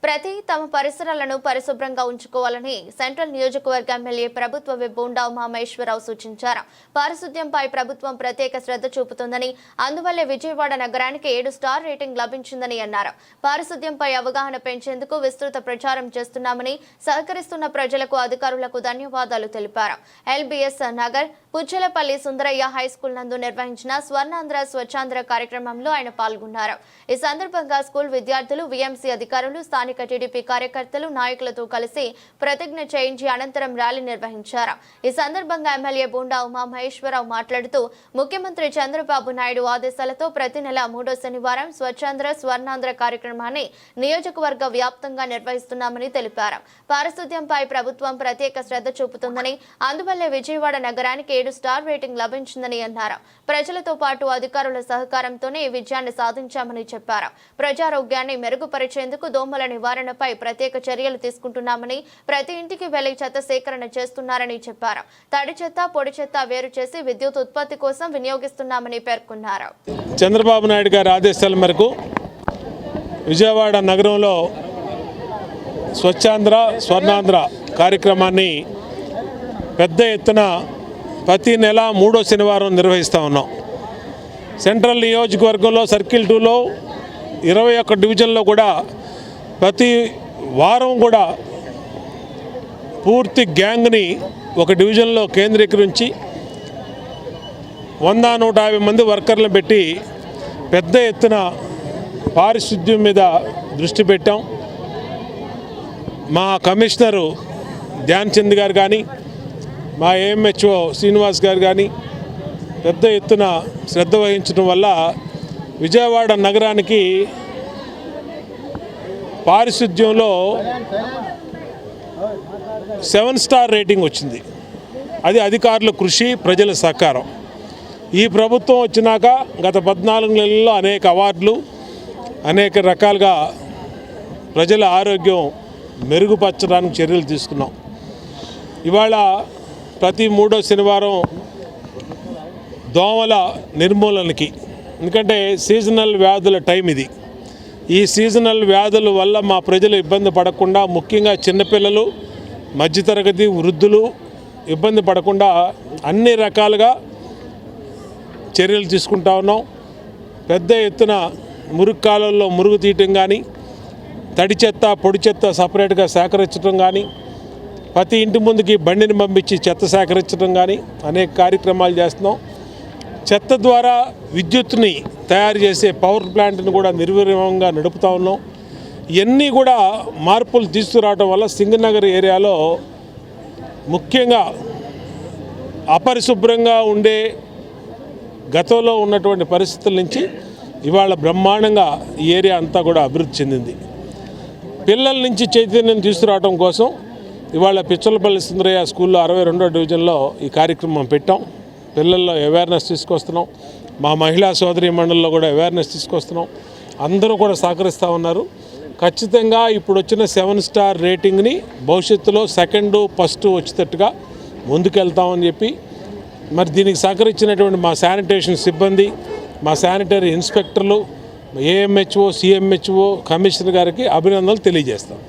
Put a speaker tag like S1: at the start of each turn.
S1: ప్రతి తమ పరిసరాలను పరిశుభ్రంగా ఉంచుకోవాలని సెంట్రల్ నియోజకవర్గ ఎమ్మెల్యే ప్రభుత్వ విప్ బోండా ఉమామహేశ్వరరావు సూచించారు. పారిశుద్ధ్యంపై ప్రభుత్వం ప్రత్యేక శ్రద్ధ చూపుతుందని, అందువల్లే విజయవాడ నగరానికి 7 స్టార్ రేటింగ్ లభించిందని అన్నారు. పారిశుద్ధ్యంపై అవగాహన పెంచేందుకు విస్తృత ప్రచారం చేస్తున్నామని, సహకరిస్తున్న ప్రజలకు అధికారులకు ధన్యవాదాలు తెలిపారు. ఎల్బీఎస్ నగర్ పుచ్చలపల్లి సుందరయ్య హైస్కూల్ నందు నిర్వహించిన స్వర్ణాంధ్ర స్వచ్ఛాంధ్ర కార్యక్రమంలో ఆయన పాల్గొన్నారు. ఈ సందర్భంగా స్కూల్ విద్యార్థులు, వీఎంసీ అధికారులు, స్థానిక టీడీపీ కార్యకర్తలు, నాయకులతో కలిసి ప్రతిజ్ఞ చేయించి అనంతరం ర్యాలీ నిర్వహించారు. ఈ సందర్భంగా ఎమ్మెల్యే బోండా ఉమామహేశ్వరరావు మాట్లాడుతూ, ముఖ్యమంత్రి చంద్రబాబు నాయుడు ఆదేశాలతో ప్రతి నెల 3వ శనివారం స్వచ్ఛాంధ్ర స్వర్ణాంధ్ర కార్యక్రమాన్ని నియోజకవర్గ వ్యాప్తంగా నిర్వహిస్తున్నామని తెలిపారు. పారిశుద్ధ్యంపై ప్రభుత్వం ప్రత్యేక శ్రద్ధ చూపుతుందని, అందువల్లే విజయవాడ నగరానికి 7 స్టార్ రేటింగ్ లభించిందని అన్నారు. ప్రజలతో పాటు అధికారుల సహకారంతోనే ఈ విజయాన్ని సాధించామని చెప్పారు. ప్రజారోగ్యాన్ని మెరుగుపరిచేందుకు దోమల నివారణపై ప్రత్యేక చర్యలు తీసుకుంటున్నామని, ప్రతి ఇంటికి వెళ్లి చెత్త సేకరణ చేస్తున్నారని చెప్పారు. తడి చెత్త, పొడి చెత్త వేరు చేసి విద్యుత్ ఉత్పత్తి కోసం వినియోగిస్తున్నామని పేర్కొన్నారు.
S2: చంద్రబాబు నాయుడు గారి ఆదేశాల మేరకు విజయవాడ నగరంలో స్వచ్ఛాంధ్ర స్వర్ణాంధ్ర కార్యక్రమాన్ని పెద్ద ఎత్తున ప్రతి నెల 3వ శనివారం నిర్వహిస్తూ ఉన్నాం. సెంట్రల్ నియోజకవర్గంలో సర్కిల్ 2లో 21 డివిజన్లో కూడా ప్రతి వారం కూడా పూర్తి గ్యాంగ్ని ఒక డివిజన్లో కేంద్రీకరించి 100-150 మంది వర్కర్లను పెట్టి పెద్ద ఎత్తున పారిశుద్ధ్యం మీద దృష్టి పెట్టాం. మా కమిషనరు ధ్యాన్ చంద్ గారు కానీ, మా ఏఎంహెచ్ఓ శ్రీనివాస్ గారు కానీ పెద్ద ఎత్తున శ్రద్ధ వహించడం వల్ల విజయవాడ నగరానికి పారిశుద్ధ్యంలో 7 స్టార్ రేటింగ్ వచ్చింది. అది అధికారుల కృషి, ప్రజల సహకారం. ఈ ప్రభుత్వం వచ్చినాక గత 14 నెలల్లో అనేక అవార్డులు, అనేక రకాలుగా ప్రజల ఆరోగ్యం మెరుగుపరచడానికి చర్యలు తీసుకున్నాం. ఇవాళ ప్రతి 3వ శనివారం దోమల నిర్మూలనకి, ఎందుకంటే సీజనల్ వ్యాధుల టైం ఇది. ఈ సీజనల్ వ్యాధుల వల్ల మా ప్రజలు ఇబ్బంది పడకుండా, ముఖ్యంగా చిన్నపిల్లలు, మధ్యతరగతి వృద్ధులు ఇబ్బంది పడకుండా అన్ని రకాలుగా చర్యలు తీసుకుంటా ఉన్నాం. పెద్ద ఎత్తున మురుగు కాలువల్లో మురుగు తీయటం కానీ, తడి చెత్త, పొడి చెత్త సపరేట్గా సేకరించడం కానీ, ప్రతి ఇంటి ముందుకి బండిని పంపించి చెత్త సేకరించడం కానీ అనేక కార్యక్రమాలు చేస్తున్నాం. చెత్త ద్వారా విద్యుత్ని తయారు చేసే పవర్ ప్లాంట్ని కూడా నిర్విరామంగా నడుపుతూ ఉన్నాం. ఇవన్నీ కూడా మార్పులు తీసుకురావడం వల్ల సింగనగర్ ఏరియాలో ముఖ్యంగా అపరిశుభ్రంగా ఉండే గతంలో ఉన్నటువంటి పరిస్థితుల నుంచి ఇవాళ బ్రహ్మాండంగా ఈ ఏరియా అంతా కూడా అభివృద్ధి చెందింది. పిల్లల నుంచి చైతన్యం తీసుకురావడం కోసం ఇవాళ పిచ్చలపల్లి సుందరయ్య స్కూల్లో 62వ డివిజన్లో ఈ కార్యక్రమం పెట్టాం. పిల్లల్లో అవేర్నెస్ తీసుకొస్తున్నాం. మా మహిళా సోదరి మండలిలో కూడా అవేర్నెస్ తీసుకొస్తున్నాం. అందరూ కూడా సహకరిస్తూ ఉన్నారు. ఖచ్చితంగా ఇప్పుడు వచ్చిన 7 స్టార్ రేటింగ్ని భవిష్యత్తులో 2nd, 1st వచ్చేటట్టుగా ముందుకెళ్తామని చెప్పి, మరి దీనికి సహకరించినటువంటి మా శానిటేషన్ సిబ్బంది, మా శానిటరీ ఇన్స్పెక్టర్లు, ఏఎంహెచ్ఓ, సిఎంహెచ్ఓ, కమిషనర్ గారికి అభినందనలు తెలియజేస్తాం.